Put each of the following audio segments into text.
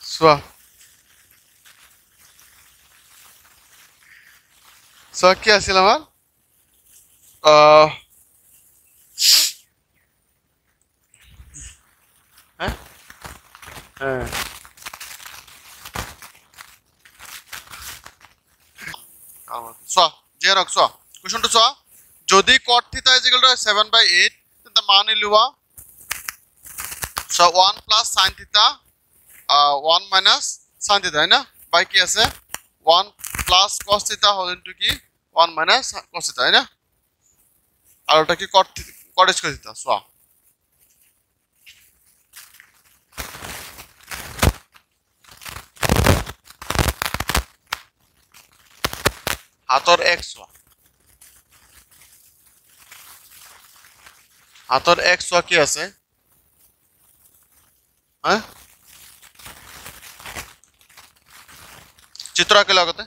চোৱা চোৱা কি আছিল আমাৰ চোৱা জিয়াৰক চোৱা কুৱেশ্যনটো চোৱা যদি cot theta is equal to 7/8 তেন্তে মান উলিওৱা so 1 plus sin theta 1 minus sin theta হয় না বাই কি আছে 1 plus cos theta whole into কি 1 minus cos theta হয় না আর ওটা কি cot square theta চোৱা হাতৰ x চোৱা হাতৰ x চোৱা কি আছে হ্যাঁ চিত্র আঁকে লগতে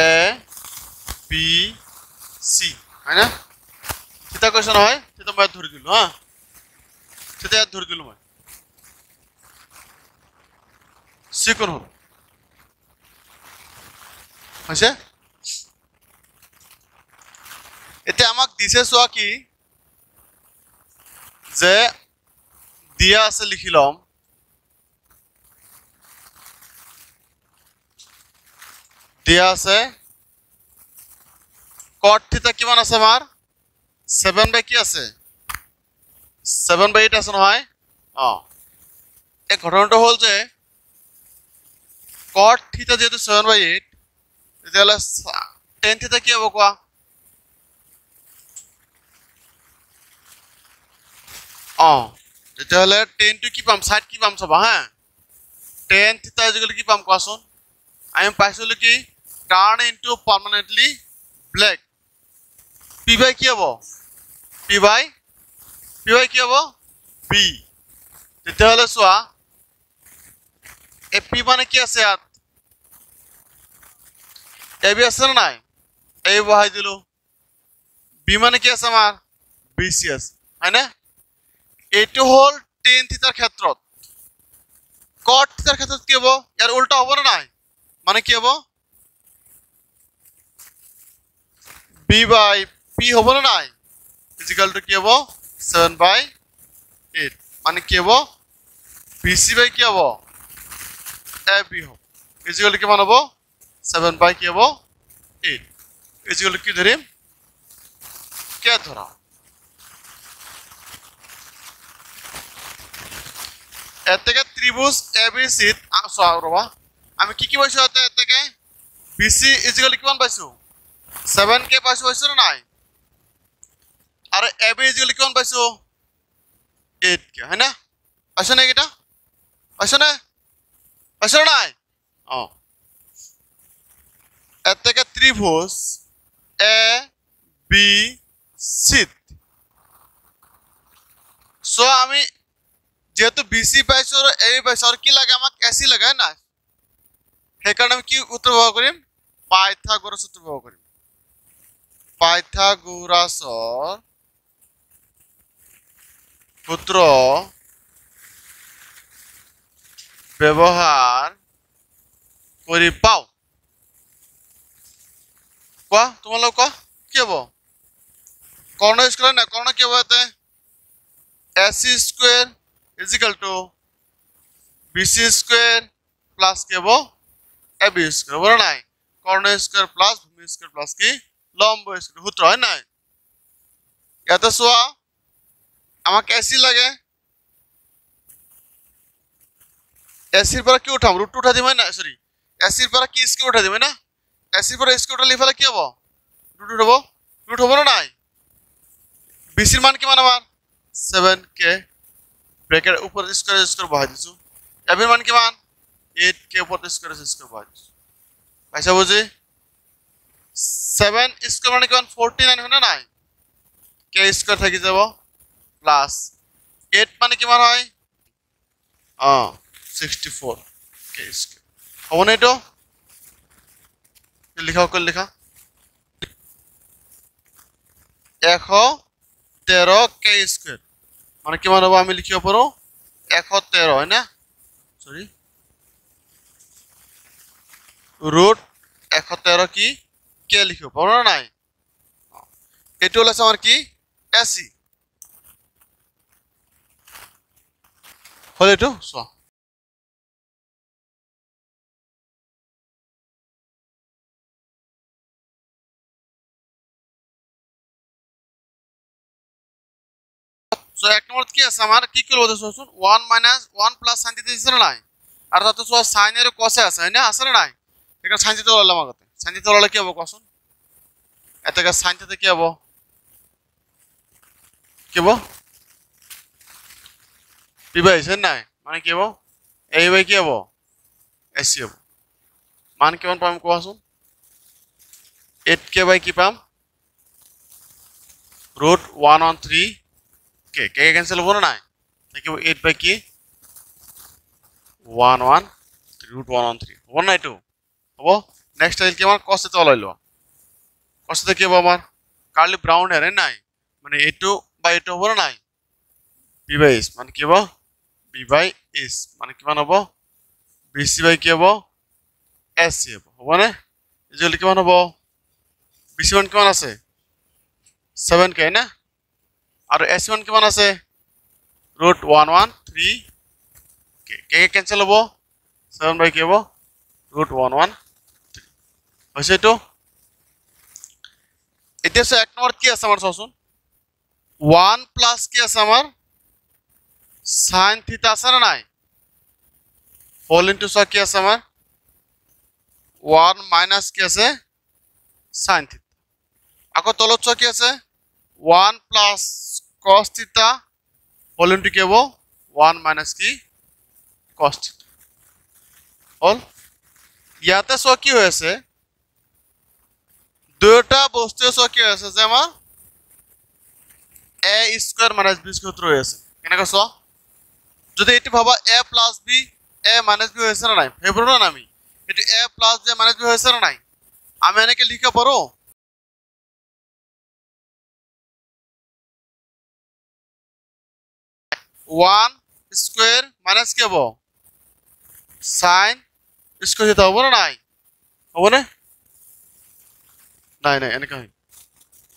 এ বি সি হয় না সেটা কোয়েশ্চন হয় সেটা মই ধরে দিলো হ্যাঁ সেটা ধরে দিলো মই সি কোন হল হইছে এতে আমাক দিছে চোৱা কি যে দিয়া আছে লিখি লম দিয়া আছে cot theta কিমান আছে আমাৰ 7 বাই কি আছে 7/8 আছে নহয় এই ঘটনাটো হল যে cot theta যেহেতু 7/8 তেতিয়াহলে tan theta কি হ'ব কোৱা তেতিয়াহলে tan টো কি পাম সাইড কি পাম চাবা হ্যাঁ tan theta কি পাম কোৱাচোন আমি পাইছিলো কি turn into permanently black p by কি হ'ব p by কি হ'ব b তেতিয়াহলে চোৱা p মানে কি আছে ইয়াত ab আছে না নাই এই বহাই দিলো b মানে কি আছে আমাৰ bc আছে হয় না এইটো হল tan থিটাৰ ক্ষেত্ৰত cot থিটাৰ ক্ষেত্ৰত কি হ'ব ইয়াৰ উল্টা হ'ব না নাই মানে কি হ'ব b by p হ'ব না নাই ইকুয়াল টু কি হ'ব 7/8 মানে কি হ'ব bc by কি হ'ব ab হ'ব ইকুয়াল টু কিমান হ'ব 7 by কি হ'ব 8 ইকুয়াল টু কি ধৰিম কে ধৰা এতেকে ত্ৰিভুজ ABC চোৱা ৰবা আমি কি পাইছো এতেকে BC ইকুয়াল টু কিমান পাইছো 7k পাইছো না নাই আর AB ইকুয়াল টু কিমান পাইছো 8k হয় না পাইছো না এটা পাইছো না নাই এতেকে ত্রিভুজ ABC সো আমি যেহেতু BC পাইছো আর AB পাইছো আর কি লাগে আমাক AC লাগে না সেই কারণে আমি কি উত্তর ব্যবহার করিম পাইথাগোরাস সূত্র ব্যবহার করিম পাইথাগোৰাসৰ সূত্ৰ ব্যবহাৰ কৰি পাও কোৱা তোমালোক কোৱা কি হ'ব কৰ্ণ স্কয়াৰ না কৰ্ণ কি হ'ব এতে AC square equal to BC square plus কি হ'ব AB স্কয়ার বড় নাই কর্ণ স্কয়ার প্লাস ভূমি স্কয়ার প্লাস কি লম্ব স্কয়ার সূত্র হয় নাই ইয়াতে চোৱা আমাক AC লাগে AC এৰ পৰা কি উঠাম √2 উঠা দিম না সৰি AC এৰ পৰা কি স্কয়াৰ উঠা দিম না AC এৰ পৰা স্কয়ার উঠালে ইফালে কি হ'ব √2 হ'ব √2 হ'ব না নাই BC এর মান কিমান আমাৰ 7k ব্র্যাকেট উপর স্কয়ার বহাই দিছো AB এর মান কিমান 8k উপর স্কয়ার বহাই দিছো পাইছা বুঝি 7 স্কয়ার মানে কিমান 49 হয় না নাই k স্কয়ার থাকি যাব প্লাস 8 মানে কিমান হয় 64 k স্কয়ার হবে না এটা লিখা 113 স্কয়ার মানে কিমান হ'ব আমি লিখিব পাৰো 113 হয় না সৰি √ 113 কি কে লিখিব পাৰো না নাই এটো হলো আমার কি এসি হলো এটো সো সো এক নম্বর কি আছে আমার কি করব দেখুন 1 - 1 প্লাস sin থিটা দিছে না নাই আর তাতে সো sin এর cos আছে না আছে না নাই এখানে sin থিটা বললাম আগতে sin থিটা বললে কি হবে কোন এটাকে sin থিটা কি হবে কি হবে পি বাই আছে নাই মানে কি হবে এই বাই কি হবে এসি হবে মান কেমন পাম কোন 8k বাই কি পাম √113 কে কে ক্যান্সেল হবে না নাই দেখো 8 বাই কি 11 √113 হবে না এটো হবো নেক্সট আইল কি আমার cos থিটা লইলো cos থিটা কি হবে আমার কার্লি ব্রাউন এর নাই মানে এটো বাই এটো হবে না নাই b বাই s মানে কি হবে b বাই s মানে কি মান হবে bc বাই কি হবে sc হবে না এজলি কি মান হবে bc মান কি মান আছে 7k না আর sc মান কি মান আছে √113 কে কে ক্যান্সেল হবে 7 বাই কি হবে √113 হইছে তো এটা সে এক নম্বর কি আছে আমার শুনুন 1 প্লাস কি আছে আমার sin থিটা আছে না নাই হোল ইনটু সা কি আছে আমার 1 মাইনাস কি আছে sin থিটা আকো তলত সা কি আছে 1 প্লাস cos থিটা হোল ইনটু কি হবে 1 মাইনাস কি cos থিটা হোল ইয়াতে সো কি হয়েছে দুটো বস্তু সো কি হয়েছে যে আমার a square minus b square রয়েছে কেনকা সো যদি এটি ভাবা a plus b a minus b হয়েছে না নাই ফেব্রুয়ারি না আমি এটি a plus b minus b হয়েছে না নাই আমি এনেকে লিখা পারো 1 স্কয়ার মাইনাস কি হবে sin স্কয়ার থিটা হবে না নাই হবে না নাই নাই এনেকা হয়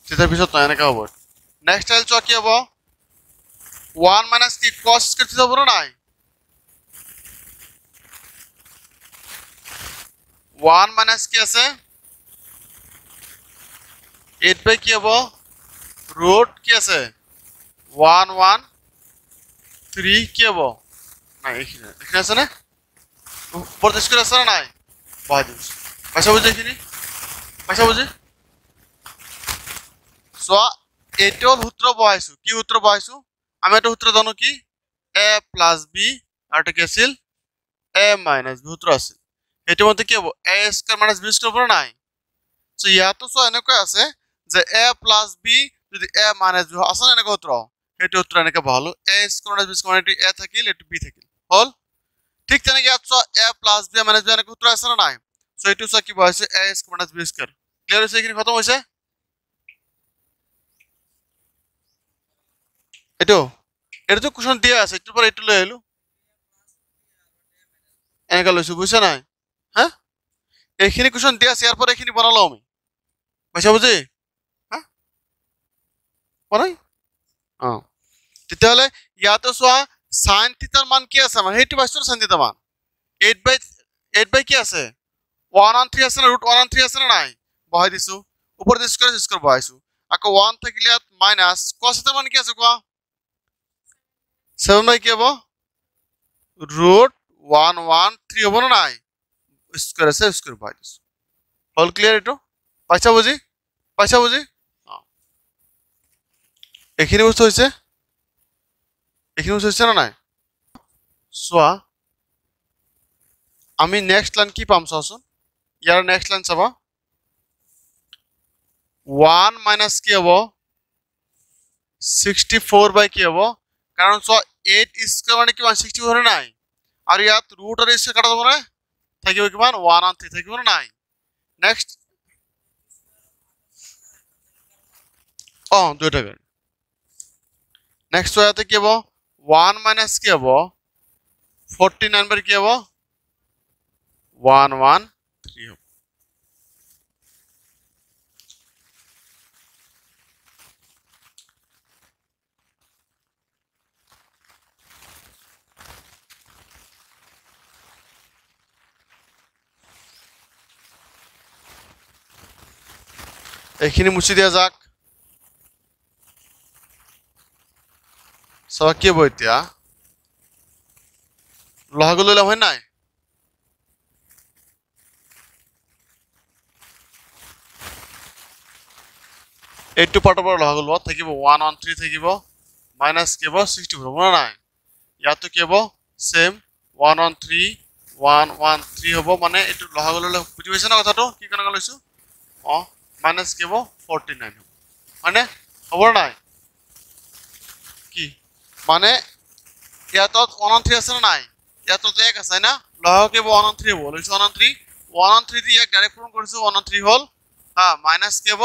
থিটার পিছত নাই এনেকা হবে নেক্সট আইল চ কি হবে 1 মাইনাস কি cos স্কয়ার থিটা হবে না নাই 1 মাইনাস কি আছে 8 বাই কি হবে রুট কি আছে 113 কি হবে না এখানে আছে না উপর স্কয়ার আছে না নাই বাদিস ভাষা বুঝে এখানে ভাষা বুঝে সো এটো সূত্র বহাইছো কি সূত্র বহাইছো আমি এটা সূত্র জানো কি a প্লাস b আর এটা কি আছিল a মাইনাস b সূত্র আছে এটার মধ্যে কি হবে a square minus b square হবে নাই সো ইয়াতো সো এনেকা আছে যে a প্লাস b যদি a মাইনাস b আছে না এনেকা সূত্র এটা সূত্র এনেকা ভালো a square minus b square মানে a থাকিল এটা b থাকিল হল ঠিক তেনে কি আছে a plus b minus b এনেকা সূত্র আছে না নাই সো এটা সো কি বহাইছে a square minus b square clear হইছে কি খতম হইছে এটো এটা তো কোশ্চেন দিয়া আছে একটু পর একটু লই এলো এনেকা লইছো বুঝছ নাই হ্যাঁ এইখিনি কোশ্চেন দিয়া আছে এরপর এইখিনি বানালো আমি বুঝা বুঝি হ্যাঁ বানাই হ্যাঁ তেতিয়াহলে ইয়াতে চোৱা sin থিটাৰ মান কি আছে আমাৰ হেইটো পাইছো sin থিটা মান 8 বাই কি আছে 113 আছে না √113 আছে না নাই বহাই দিছো উপর দি স্কয়ার বহাইছো আকো 1 থাকিলে মাইনাস cos থিটাৰ মান কি আছে কোৱা 7 বাই কি হ'ব √113 হ'ব না নাই স্কয়ার আছে স্কয়ার বহাই দিছো হল ক্লিয়ার এটো পাইছা বুজি এখিনি বস্তু হইছে এখিনি বস্তু হইছে না নাই সোয়া আমি নেক্সট লাইন কি পাম চাওচোন ইয়াৰ নেক্সট লাইন চাবা 1 মাইনাস কি হ'ব 64 বাই কি হ'ব কারণ সো 8 স্কয়ার মানে কি 164 হরে নাই আর ইয়াত রুট আর স্কয়ার কাটা যাব না থাকিব কিমান 113 থাকিব না নাই নেক্সট ও দুইটা গাড়ী নেক্সট ইয়াতে কি হ'ব 1 মাইনাস কি হ'ব 49 বাই কি হ'ব 113 হ'ব এইখিনি মুছি দিয়া যাক সব কি হ'ব এতিয়া লহাগু লৈ লম হয় নাই এইটো পাৰ্টৰ পৰা লহাগু লোৱা থাকিব 113 থাকিব মাইনাস কি হ'ব 64 হ'ব নাই ইয়াতো কি হ'ব সেম 113 হ'ব মানে এইটো লহাগু লৈ বুজি পাইছে না কথাটো কি কেনেকৈ লৈছো মাইনাস কি হ'ব 49 হ'ব মানে হ'ব নাই কি মানে ইয়াতত 113 আছে না নাই ইয়াতত এক আছে না লহাগু কি হ'ব 113 হ'ব লৈছো 113 দি এক ডাইৰেক্ট পূৰণ কৰিছো 113 হ'ল মাইনাস কি হ'ব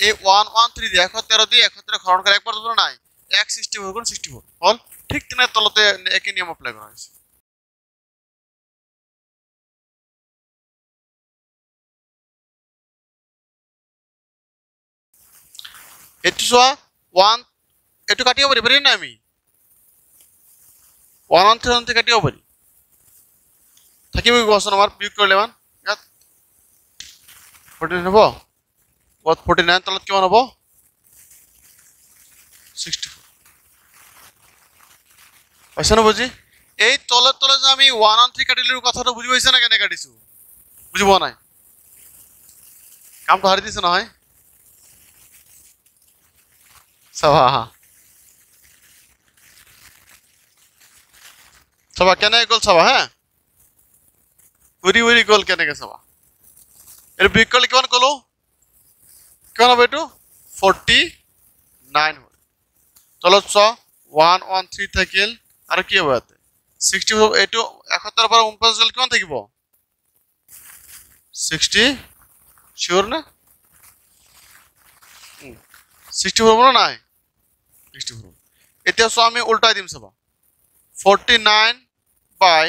এই 113 দি 113 দি 113 হৰণ কৰি একবাৰ দুবাৰ নাই 164 গুণ 64 হ'ল ঠিক তেনে তলতে একে নিয়ম এপ্লাই কৰা হৈছে এটো সোয়া 1 এটো কাটিব পারি না আমি 113 থেকে কাটিব পারি থাকিব কি কোশ্চেন আমার বিয়োগ কৰি লেমান ইয়াত 49 হ'ব 49 তলত কিমান হ'ব 64 পাইছা না বুজি এই তলত তলত যে আমি 113 কাটিলেৰ কথাটো বুজি পাইছা না কেনে কাটিছো বুজি পোৱা নাই কামটো হাৰি দিছে নহয় সবা সবা কেনে গল সবা হ্যাঁ উৰি উৰি গল কেনেকে সবা এর বিকল কিমান কলো কিমান হবে এটো 49 হবে তলত চ 113 থাকিল আর কি হবে এতে 60 এটো 71 পর 49 গল কিমান থাকিব 60 শিওর না 64 বলো নাই 64 এতিয়া সো আমি উল্টাই দিম সবা 49 বাই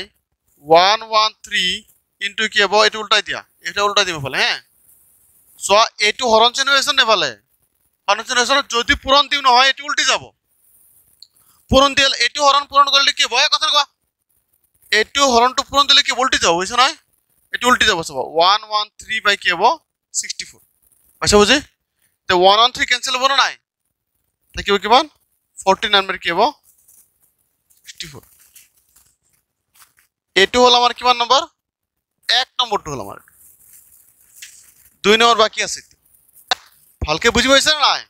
113 ইনটু কি হবে এটা উল্টাই দিয়া এটা উল্টাই দিব ফলে হ্যাঁ সো এটু হরণ চিহ্ন হইছে না ফলে হরণ চিহ্ন হইছে যদি পূরণ দিও না হয় এটু উল্টি যাব পূরণ দিল এটু হরণ পূরণ করলে কি হয় কথা কয় এটু হরণটো পূরণ দিলে কি উল্টি যাব হইছে না এটু উল্টি যাব সবা 113 বাই কি হবে 64 আচ্ছা বুঝি তো 113 ক্যান্সেল হবো না নাই থাকিব কিমান 49 বাই কি হবে 64 এটু হল আমার কিমান নম্বর 1 নম্বরটো হল আমার 2 নম্বর বাকি আছে ভালকে বুঝি পাইছে না নাই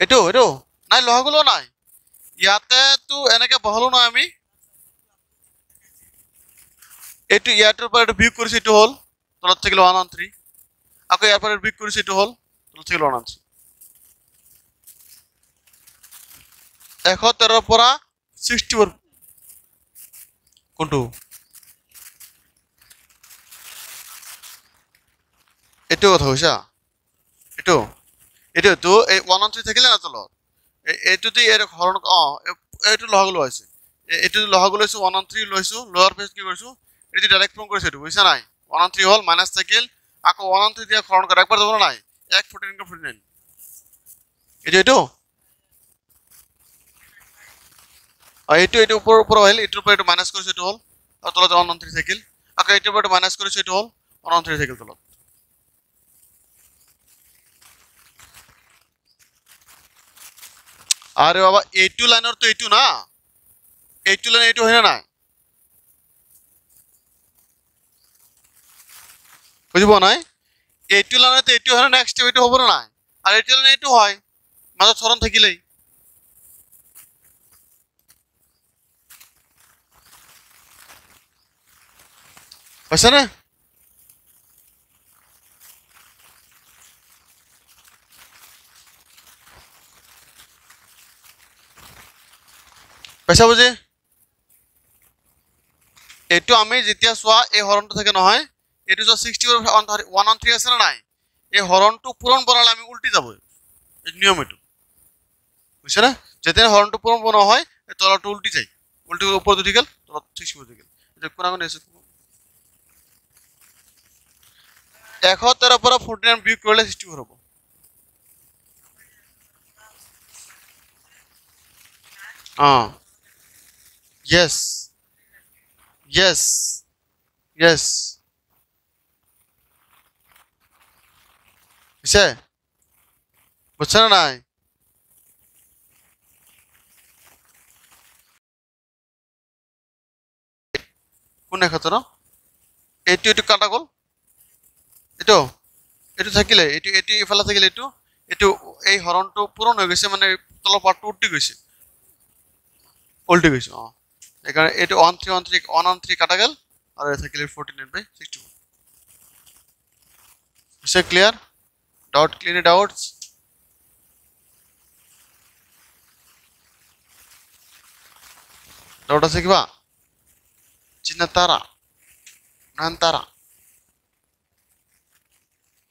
এটু এটু নাই লহাগুলো নাই ইয়াতে তো এনেকে বহলো না আমি এটু ইয়াটোৰ পৰা এটু বিয়োগ কৰিছে এটু হল তলত থাকিল 113 আকৌ ইয়াৰ পৰা বিয়োগ কৰিছে এটু হল তলত থাকিল 113 71 পৰা 64 কোনটো এটু কথা হইছা এটু এটু তো এই 113 থাকিলে না তলত এটু দি এর হরণ এটু লহাগুলো আছে এটু লহাগুলো আছে 113 লৈছো লোয়ার পেজ কি কৰিছো এটি ডাইৰেক্ট পূৰণ কৰিছে এটু বুঝছা নাই 113 হল মাইনাস থাকিল আকৌ 113 দিয়া হরণ কৰা একবাৰ যাব নাই 114 49 এটু এটু এটু এটু উপৰ উপৰ হইল এটুৰ পৰা এটু মাইনাস কৰিছে এটু হল আৰু তলত 113 থাকিল আকৌ এটুৰ পৰা মাইনাস কৰিছে এটু হল 113 থাকিল তলত আরে বাবা এইটু লাইনের তো এইটু না এইটু লাইন এইটু হয় না বুঝব নাই এইটু লাইনে তো এইটু হয় না নেক্সট এইটু হবে না আর এইটু লাইনে এইটু হয় মাঝে ছরণ থাকিলেই পাইছা না পাইছা বুঝি এইটো আমি যেতিয়া সোয়া এই হৰণটো থাকে নহয় এইটো যে 60 113 আছে না নাই এই হৰণটো পূৰণ বনালে আমি উল্টি যাব এই নিয়ম এইটো বুজিছে না যেতিয়া হৰণটো পূৰণ বনোৱা হয় এই তলটো উল্টি যায় উল্টি ওপৰত উঠি গ'ল তলত 60 উঠি গ'ল এটা কোন কোন আছে 71 পৰা 49 বিয়োগ কৰিলে 64 হ'ব yes yes yes বুঝছে বুঝছে না নাই কোন 71 এইটো এইটো কাটা গ'ল এইটো এইটো থাকিলে এইটো এইটো ইফালে থাকিলে এইটো এইটো এই হৰণটো পূৰণ হৈ গৈছে মানে তলৰ পাৰ্টটো উল্টি গৈছে এইকাৰণে এইটো 113 কাটা গ'ল আৰু এই থাকিলে 49/64 is it clear doubt clear doubts doubt আছে কিবা চিন্তারা নান্তারা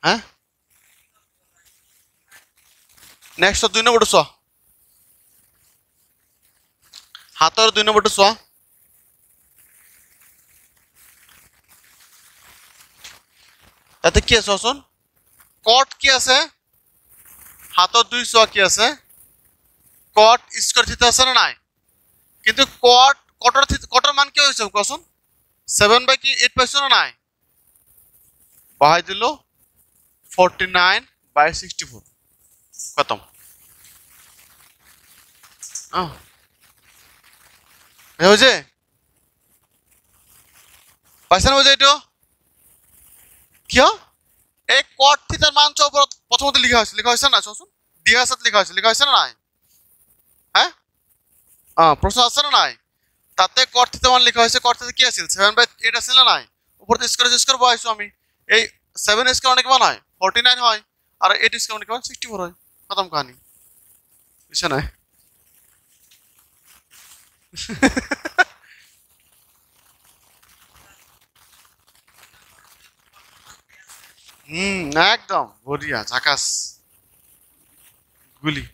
হ্যাঁ নেক্সট 2 নম্বৰটো চোৱা হাতৰ 2 নম্বৰটো চোৱা এতে কি আছে চোন কট কি আছে হাতৰ 2 চোৱা কি আছে কট স্কয়াৰ থিটা আছে না নাই কিন্তু কটৰ মান কি হৈছে কোৱাচোন 7/8 পাইছো না নাই বহাই দিলো 49/64 খতম হয়েছে পাইছে না বুঝে এইটো কিয় এই কট থিটার মান ওপৰত প্ৰথমতে লিখা হৈছে না চোন দিয়া আছে লিখা হৈছে না নাই হ্যাঁ প্রশ্ন আছে না নাই তাতে কট থিটা মান লিখা হৈছে কট থিটা কি আছিল 7/8 আছিল না নাই উপরতে স্কয়ার বহাইছো আমি এই 7 স্কয়ার অনেক মান হয় 49 হয় আর 8 স্কয়ার অনেক মান 64 হয় খতম কাহিনী বুঝছ না একদম বঢ়িয়া ঝাকাস গুলি